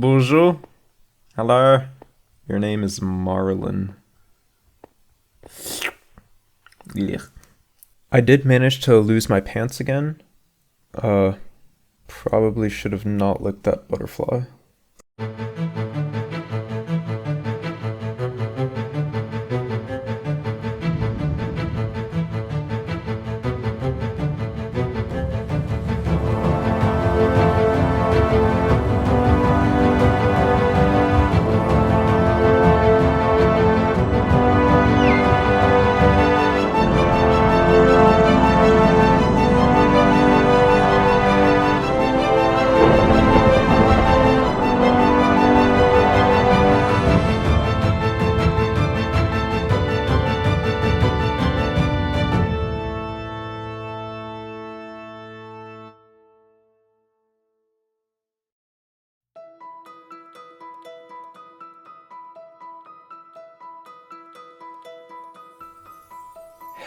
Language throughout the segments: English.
Bonjour. Hello. Your name is Marlin. Blech. I did manage to lose my pants again. Probably should have not licked that butterfly.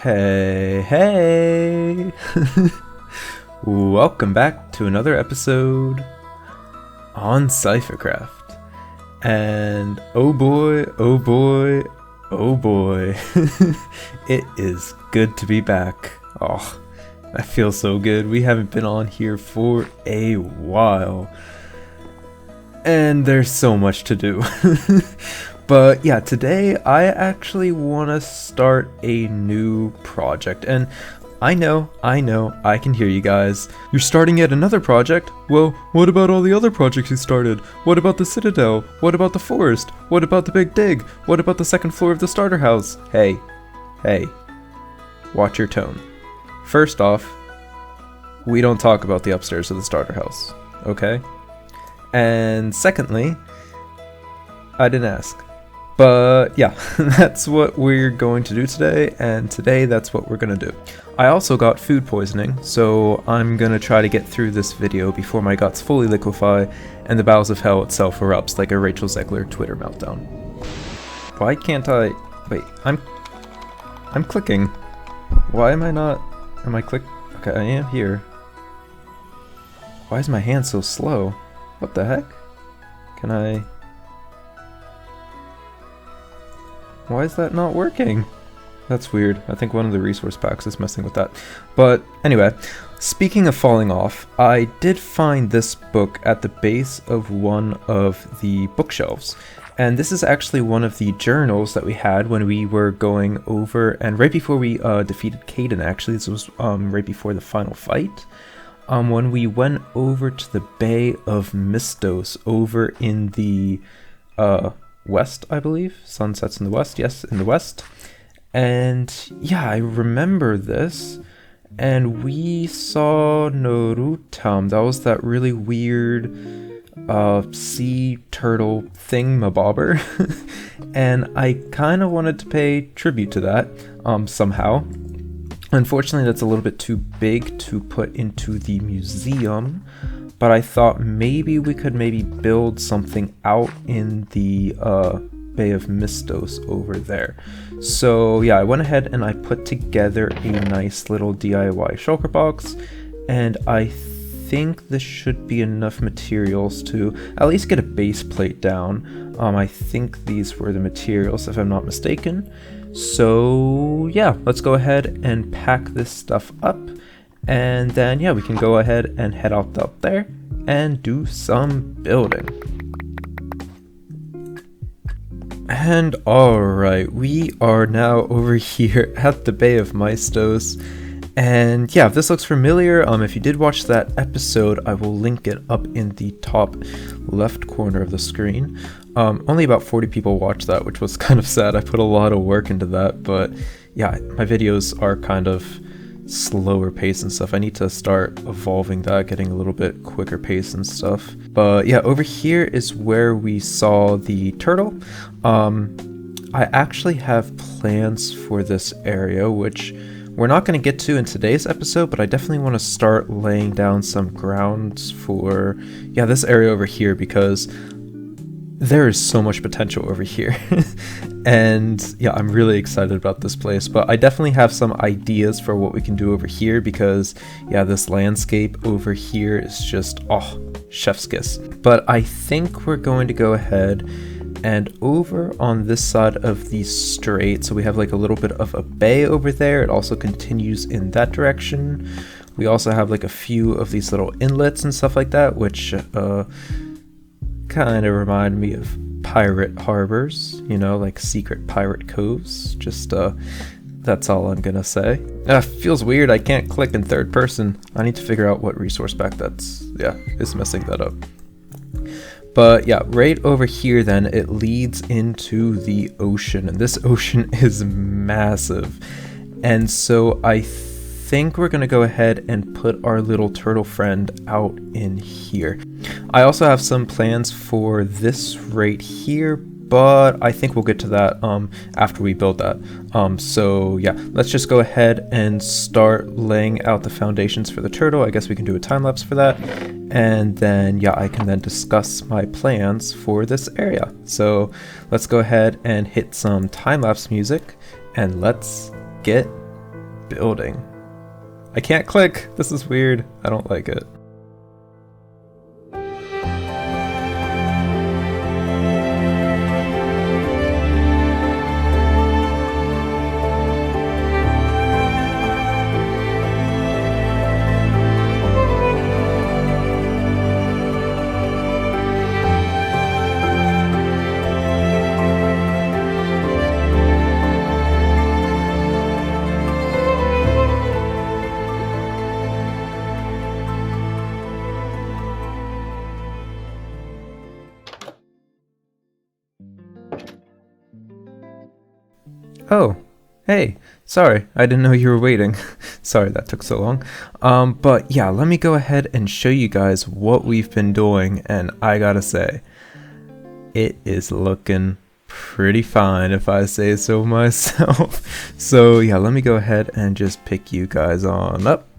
Hey. Welcome back to another episode on CypherCraft. And oh boy, oh boy, oh boy. It is good to be back. Oh, I feel so good. We haven't been on here for a while. And there's so much to do. But yeah, today I actually want to start a new project, and I know, I can hear you guys. You're starting yet another project? Well, what about all the other projects you started? What about the Citadel? What about the forest? What about the Big Dig? What about the second floor of the starter house? Hey, watch your tone. First off, we don't talk about the upstairs of the starter house, okay? And secondly, I didn't ask. But yeah, that's what we're going to do today, and today that's what we're gonna do. I also got food poisoning, so I'm gonna try to get through this video before my guts fully liquefy and the bowels of hell itself erupts like a Rachel Zegler Twitter meltdown. Why can't I... Wait, I'm clicking. Why am I not... Am I click... Okay, I am here. Why is my hand so slow? What the heck? Can I... Why is that not working? That's weird. I think one of the resource packs is messing with that. But anyway, speaking of falling off, I did find this book at the base of one of the bookshelves. And this is actually one of the journals that we had when we were going over, and right before we defeated Caden, actually. This was right before the final fight. When we went over to the Bay of Mystos over in the... west, I believe. Sun sets in the west. Yes, in the west. And yeah, I remember this. And we saw Norutam. That was that really weird sea turtle thingamabobber. And I kind of wanted to pay tribute to that somehow. Unfortunately, that's a little bit too big to put into the museum. But I thought maybe we could build something out in the Bay of Mystos over there. So yeah, I went ahead and I put together a nice little DIY shulker box, and I think this should be enough materials to at least get a base plate down. I think these were the materials, if I'm not mistaken. So yeah, let's go ahead and pack this stuff up. And then, yeah, we can go ahead and head out there and do some building. And alright, we are now over here at the Bay of Mystos. And yeah, if this looks familiar, if you did watch that episode, I will link it up in the top left corner of the screen. Only about 40 people watched that, which was kind of sad. I put a lot of work into that, but yeah, my videos are kind of slower pace and stuff. I need to start evolving that, getting a little bit quicker pace and stuff. But yeah, over here is where we saw the turtle. I actually have plans for this area, which we're not going to get to in today's episode, but I definitely want to start laying down some grounds for, yeah, this area over here, because there is so much potential over here. And yeah, I'm really excited about this place, but I definitely have some ideas for what we can do over here because yeah, this landscape over here is just, oh, chef's kiss. But I think we're going to go ahead and over on this side of the strait, so we have like a little bit of a bay over there. It also continues in that direction. We also have like a few of these little inlets and stuff like that, which kind of remind me of pirate harbors, you know, like secret pirate coves. Just that's all I'm gonna say. Feels weird, I can't click in third person. I need to figure out what resource pack that's, yeah, is messing that up. But yeah, right over here then, it leads into the ocean, and this ocean is massive. And so I think we're gonna go ahead and put our little turtle friend out in here. I also have some plans for this right here, but I think we'll get to that after we build that. So yeah, let's just go ahead and start laying out the foundations for the turtle. I guess we can do a time lapse for that. And then yeah, I can then discuss my plans for this area. So let's go ahead and hit some time lapse music and let's get building. I can't click. This is weird. I don't like it. Oh, hey, sorry, I didn't know you were waiting. Sorry that took so long. But yeah, let me go ahead and show you guys what we've been doing, and I gotta say, it is looking pretty fine if I say so myself. So yeah, let me go ahead and just pick you guys on up.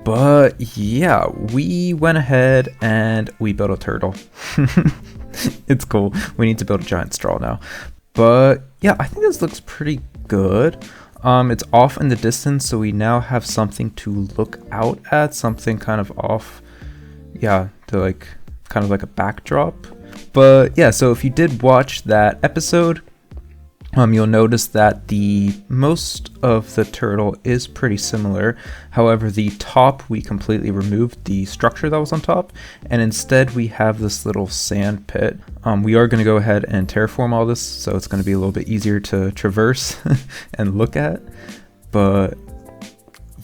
But yeah, we went ahead and we built a turtle. It's cool. We need to build a giant straw now. But yeah, I think this looks pretty good. It's off in the distance, so we now have something to look out at, something kind of off, yeah, to like kind of like a backdrop. But yeah, so if you did watch that episode, you'll notice that the most of the turtle is pretty similar. However, the top, we completely removed the structure that was on top, and instead we have this little sand pit. We are going to go ahead and terraform all this, so it's going to be a little bit easier to traverse and look at. But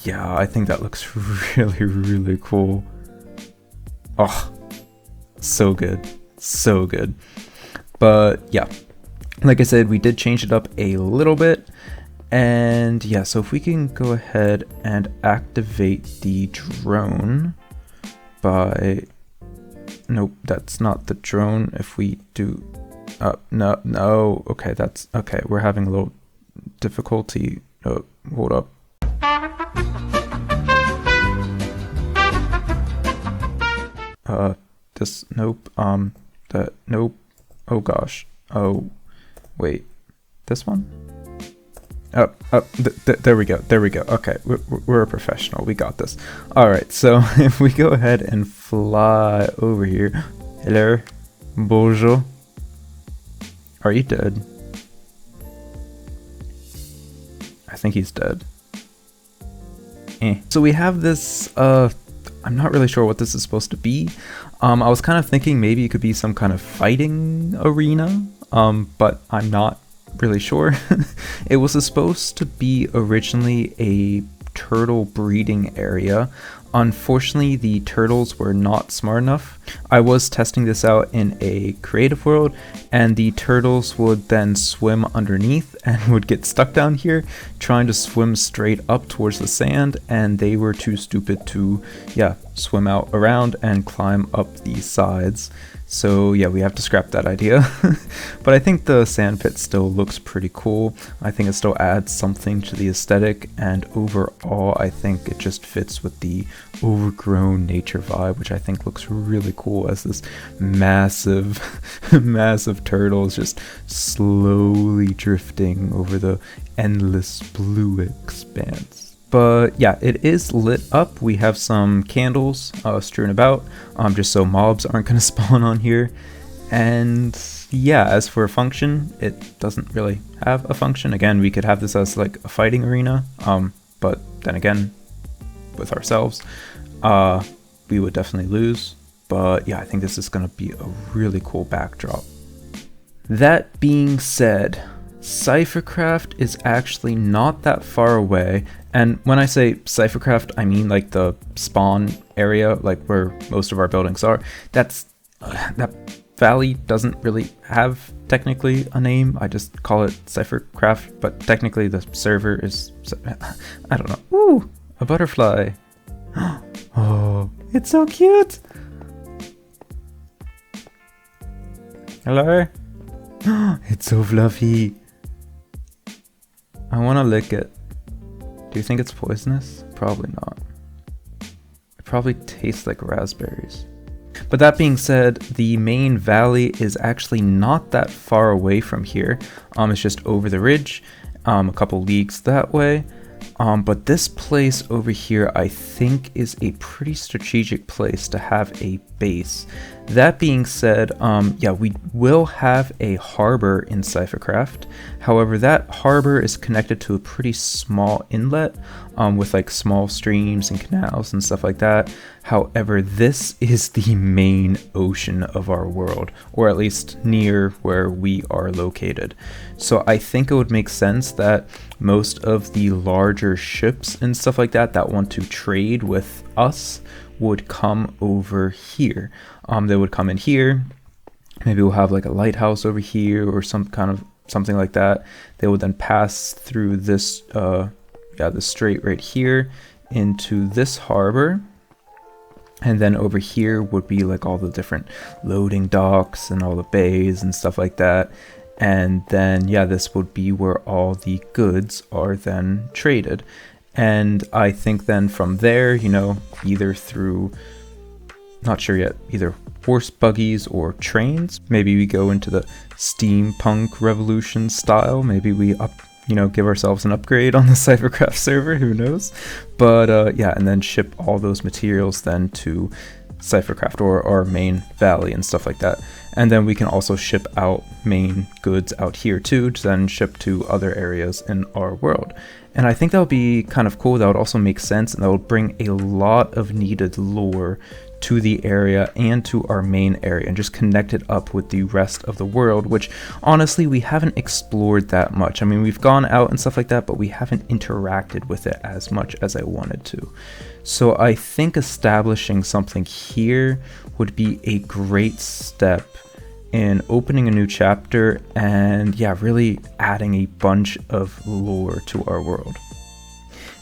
yeah, I think that looks really, really cool. Oh, so good. So good. But yeah, like I said, we did change it up a little bit. And yeah, so if we can go ahead and activate the drone by... Nope, that's not the drone. If we do... no, okay, that's... Okay, we're having a little difficulty. Oh, hold up. Nope, nope. Oh gosh. Oh, wait, this one? There we go. There we go. Okay, we're a professional. We got this. All right. So if we go ahead and fly over here. Hello, bonjour. Are you dead? I think he's dead. So we have this. I'm not really sure what this is supposed to be. I was kind of thinking maybe it could be some kind of fighting arena. But I'm not really sure. It was supposed to be originally a turtle breeding area. Unfortunately, the turtles were not smart enough. I was testing this out in a creative world, and the turtles would then swim underneath and would get stuck down here trying to swim straight up towards the sand, and they were too stupid to, yeah, swim out around and climb up these sides. So yeah, we have to scrap that idea. But I think the sand pit still looks pretty cool. I think it still adds something to the aesthetic, and overall I think it just fits with the overgrown nature vibe, which I think looks really cool as this massive massive turtle is just slowly drifting over the endless blue expanse. But yeah, it is lit up. We have some candles strewn about, just so mobs aren't going to spawn on here. And yeah, as for a function, it doesn't really have a function. Again, we could have this as like a fighting arena, but then again, with ourselves, we would definitely lose. But yeah, I think this is going to be a really cool backdrop. That being said, CypherCraft is actually not that far away, and when I say CypherCraft, I mean like the spawn area, like where most of our buildings are. That valley doesn't really have technically a name. I just call it CypherCraft, but technically the server is, I don't know. Ooh, a butterfly. Oh, it's so cute. Hello? It's so fluffy. I want to lick it. Do you think it's poisonous? Probably not. It probably tastes like raspberries. But that being said, the main valley is actually not that far away from here. It's just over the ridge, a couple leagues that way. But this place over here, I think, is a pretty strategic place to have a base. That being said, yeah, we will have a harbor in CypherCraft. However, that harbor is connected to a pretty small inlet with like small streams and canals and stuff like that. However, this is the main ocean of our world, or at least near where we are located. So I think it would make sense that most of the larger ships and stuff like that that want to trade with us would come over here. They would come in here. Maybe we'll have like a lighthouse over here or some kind of something like that. They would then pass through this, the strait right here into this harbor. And then over here would be like all the different loading docks and all the bays and stuff like that. And then, yeah, this would be where all the goods are then traded. And I think then from there, you know, either through, not sure yet, either horse buggies or trains. Maybe we go into the steampunk revolution style. Maybe we give ourselves an upgrade on the CypherCraft server, who knows? But yeah, and then ship all those materials then to CypherCraft or our main valley and stuff like that. And then we can also ship out main goods out here too, to then ship to other areas in our world. And I think that would be kind of cool. That would also make sense, and that would bring a lot of needed lore to the area and to our main area, and just connect it up with the rest of the world, which honestly we haven't explored that much. I mean, we've gone out and stuff like that, but we haven't interacted with it as much as I wanted to. So I think establishing something here would be a great step in opening a new chapter and, yeah, really adding a bunch of lore to our world.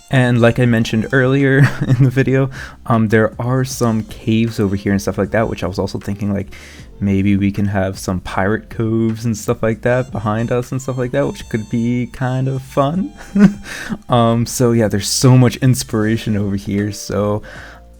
And like I mentioned earlier in the video, there are some caves over here and stuff like that, which I was also thinking like maybe we can have some pirate coves and stuff like that behind us and stuff like that, which could be kind of fun. So yeah, there's so much inspiration over here. So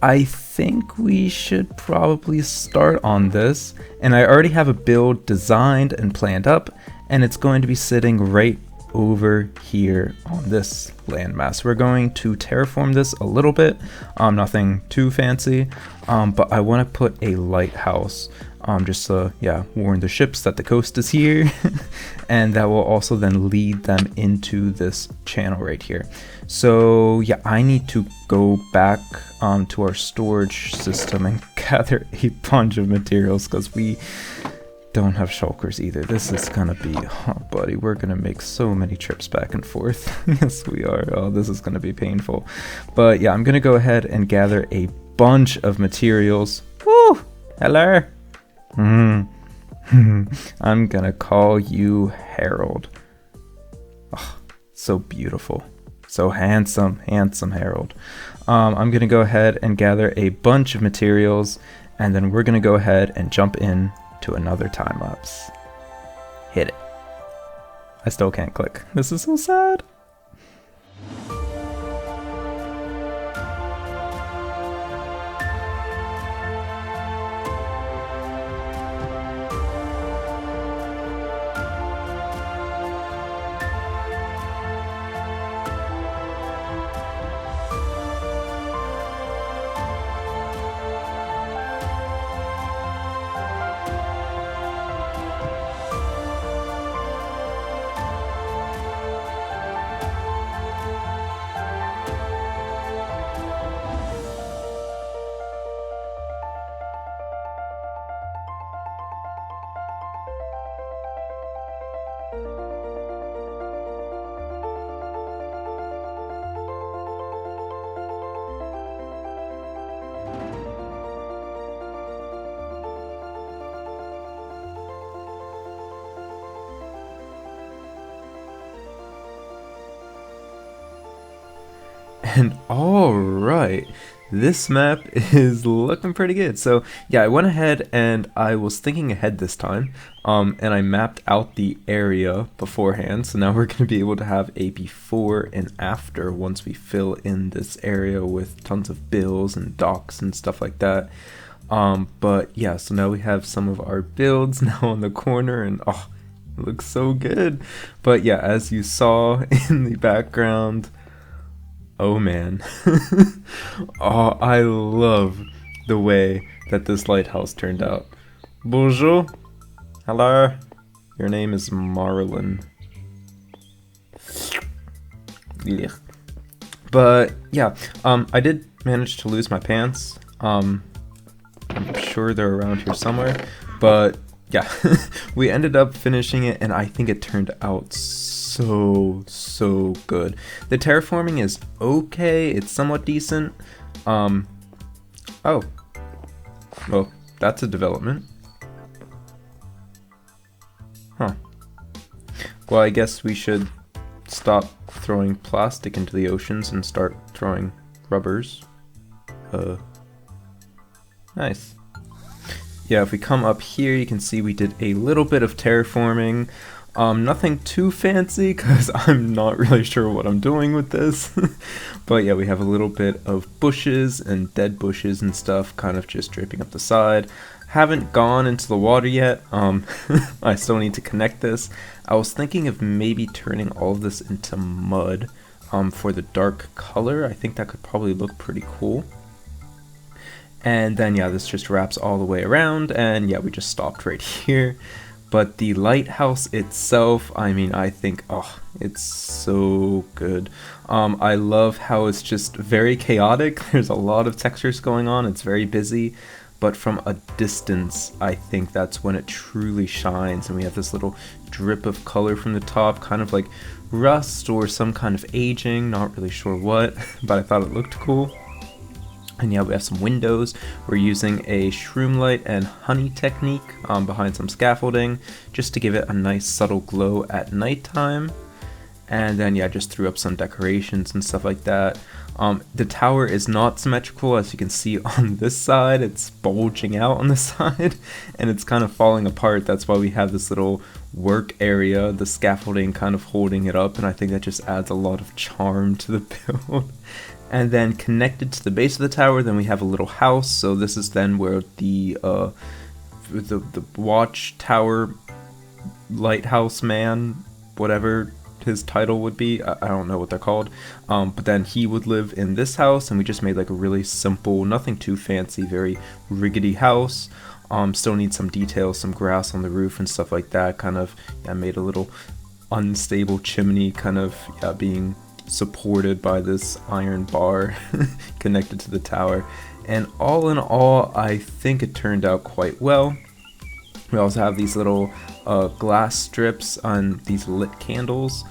I think we should probably start on this. And I already have a build designed and planned up, and it's going to be sitting right over here on this landmass. We're going to terraform this a little bit, nothing too fancy, but I want to put a lighthouse just to, yeah, warn the ships that the coast is here. And that will also then lead them into this channel right here. So yeah, I need to go back to our storage system and gather a bunch of materials, because we don't have shulkers either. This is gonna be, oh buddy, we're gonna make so many trips back and forth. Yes, we are. Oh, this is gonna be painful. But yeah, I'm gonna go ahead and gather a bunch of materials. Woo! Hello! I'm gonna call you Harold. Oh, so beautiful. So handsome, handsome Harold. I'm gonna go ahead and gather a bunch of materials, and then we're gonna go ahead and jump in to another time lapse. Hit it. I still can't click. This is so sad. And alright, this map is looking pretty good. So yeah, I went ahead and I was thinking ahead this time, and I mapped out the area beforehand. So now we're going to be able to have a before and after once we fill in this area with tons of bills and docks and stuff like that. But yeah, so now we have some of our builds now on the corner, and oh, it looks so good. But yeah, as you saw in the background, oh man. Oh, I love the way that this lighthouse turned out. Bonjour. Hello. Your name is Marlin. Yeah. But yeah, I did manage to lose my pants. I'm sure they're around here somewhere. But yeah, we ended up finishing it, and I think it turned out so good. The terraforming is okay, it's somewhat decent. Oh, well, that's a development. Huh. Well, I guess we should stop throwing plastic into the oceans and start throwing rubbers. Nice. Yeah, if we come up here, you can see we did a little bit of terraforming. Nothing too fancy, because I'm not really sure what I'm doing with this. But yeah, we have a little bit of bushes and dead bushes and stuff kind of just draping up the side. Haven't gone into the water yet. I still need to connect this. I was thinking of maybe turning all of this into mud for the dark color. I think that could probably look pretty cool. And then yeah, this just wraps all the way around, and yeah, we just stopped right here. But the lighthouse itself, I mean, I think, oh, it's so good. I love how it's just very chaotic. There's a lot of textures going on. It's very busy. But from a distance, I think that's when it truly shines. And we have this little drip of color from the top, kind of like rust or some kind of aging. Not really sure what, but I thought it looked cool. And yeah, we have some windows. We're using a shroom light and honey technique behind some scaffolding just to give it a nice subtle glow at nighttime. And then yeah, just threw up some decorations and stuff like that. The tower is not symmetrical, as you can see on this side. It's bulging out on the side and it's kind of falling apart. That's why we have this little work area, the scaffolding kind of holding it up, and I think that just adds a lot of charm to the build. And then connected to the base of the tower, then we have a little house. So this is then where the watchtower lighthouse man, whatever his title would be, I don't know what they're called, but then he would live in this house, and we just made like a really simple, nothing too fancy, very rickety house. Still need some details, some grass on the roof and stuff like that. Kind of, I made a little unstable chimney, kind of being supported by this iron bar connected to the tower. And all in all, I think it turned out quite well. We also have these little glass strips on these lit candles,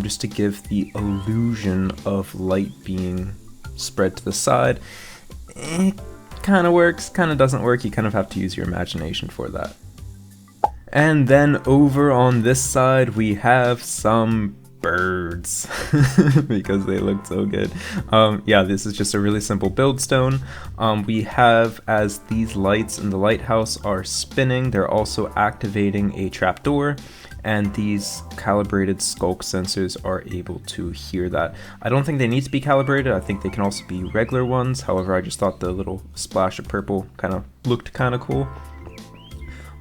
just to give the illusion of light being spread to the side. It kind of works, kind of doesn't work. You kind of have to use your imagination for that. And then over on this side, we have some birds because they look so good. Yeah, this is just a really simple build stone. We have, as these lights in the lighthouse are spinning, they're also activating a trapdoor, and these calibrated skulk sensors are able to hear that. I don't think they need to be calibrated. I think they can also be regular ones. However, I just thought the little splash of purple kind of looked kind of cool.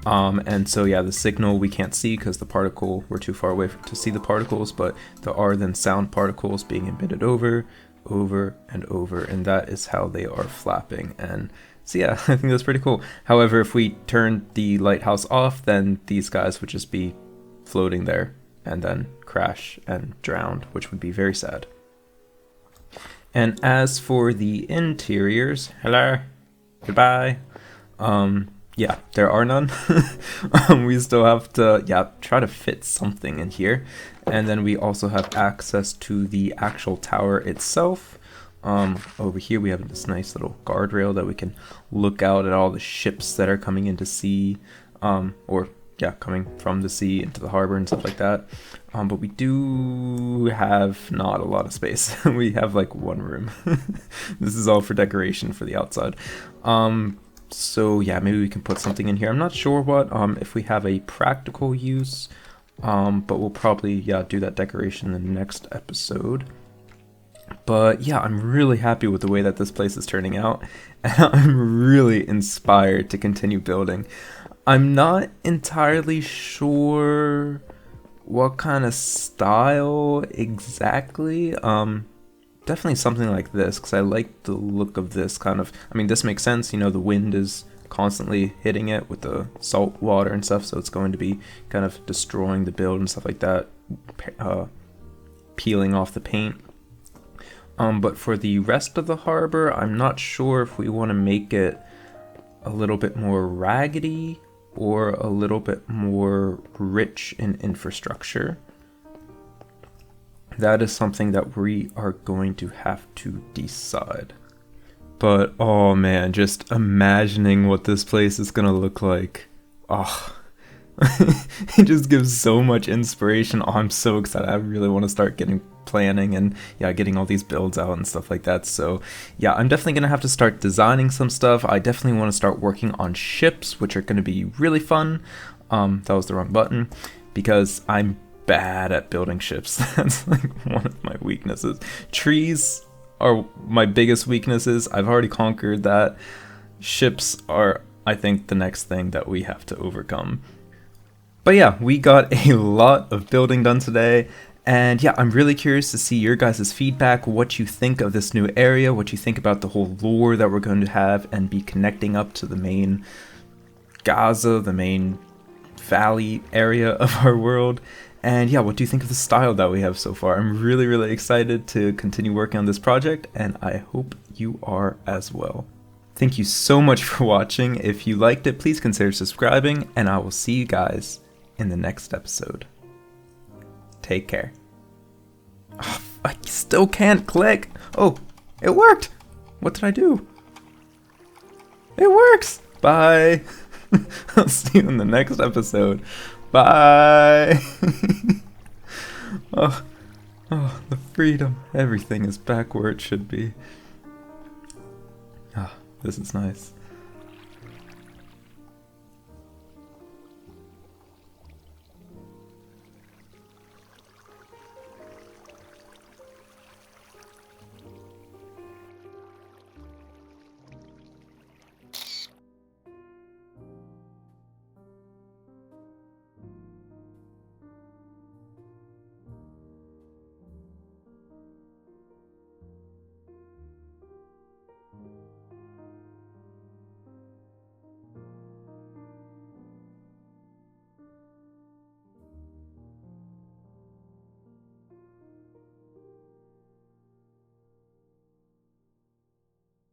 And so yeah, the signal we can't see because the particle, we're too far away to see the particles, but there are then sound particles being emitted over, and over, and that is how they are flapping. And so yeah, I think that's pretty cool. However, if we turn the lighthouse off, then these guys would just be floating there and then crash and drowned, which would be very sad. And as for the interiors, hello, goodbye. Yeah, there are none. We still have to, yeah, try to fit something in here. And then we also have access to the actual tower itself. Over here we have this nice little guardrail that we can look out at all the ships that are coming into sea, or yeah, coming from the sea into the harbor and stuff like that. But we do have not a lot of space. We have like one room. This is all for decoration for the outside. So yeah, maybe we can put something in here. I'm not sure what, if we have a practical use, but we'll probably, yeah, do that decoration in the next episode. But yeah, I'm really happy with the way that this place is turning out, and I'm really inspired to continue building. I'm not entirely sure what kind of style exactly. Definitely something like this, because I like the look of this kind of, I mean, this makes sense, you know, the wind is constantly hitting it with the salt water and stuff, so it's going to be kind of destroying the build and stuff like that, peeling off the paint. But for the rest of the harbor, I'm not sure if we want to make it a little bit more raggedy or a little bit more rich in infrastructure. That is something that we are going to have to decide. But oh man, just imagining what this place is gonna look like. Oh, it just gives so much inspiration. Oh, I'm so excited. I really want to start planning and yeah, getting all these builds out and stuff like that. So yeah, I'm definitely gonna have to start designing some stuff. I definitely want to start working on ships, which are gonna be really fun. That was the wrong button, because I'm bad at building ships. That's like one of my weaknesses. Trees are my biggest weaknesses. I've already conquered that. Ships are, I think, the next thing that we have to overcome. But yeah, we got a lot of building done today, and yeah, I'm really curious to see your guys' feedback, what you think of this new area, what you think about the whole lore that we're going to have and be connecting up to the main Gaza, the main valley area of our world. And yeah, what do you think of the style that we have so far? I'm really, really excited to continue working on this project, and I hope you are as well. Thank you so much for watching. If you liked it, please consider subscribing, and I will see you guys in the next episode. Take care. Oh, I still can't click. Oh, it worked. What did I do? It works. Bye. I'll see you in the next episode. Bye. Oh, the freedom. Everything is back where it should be. Ah, this is nice.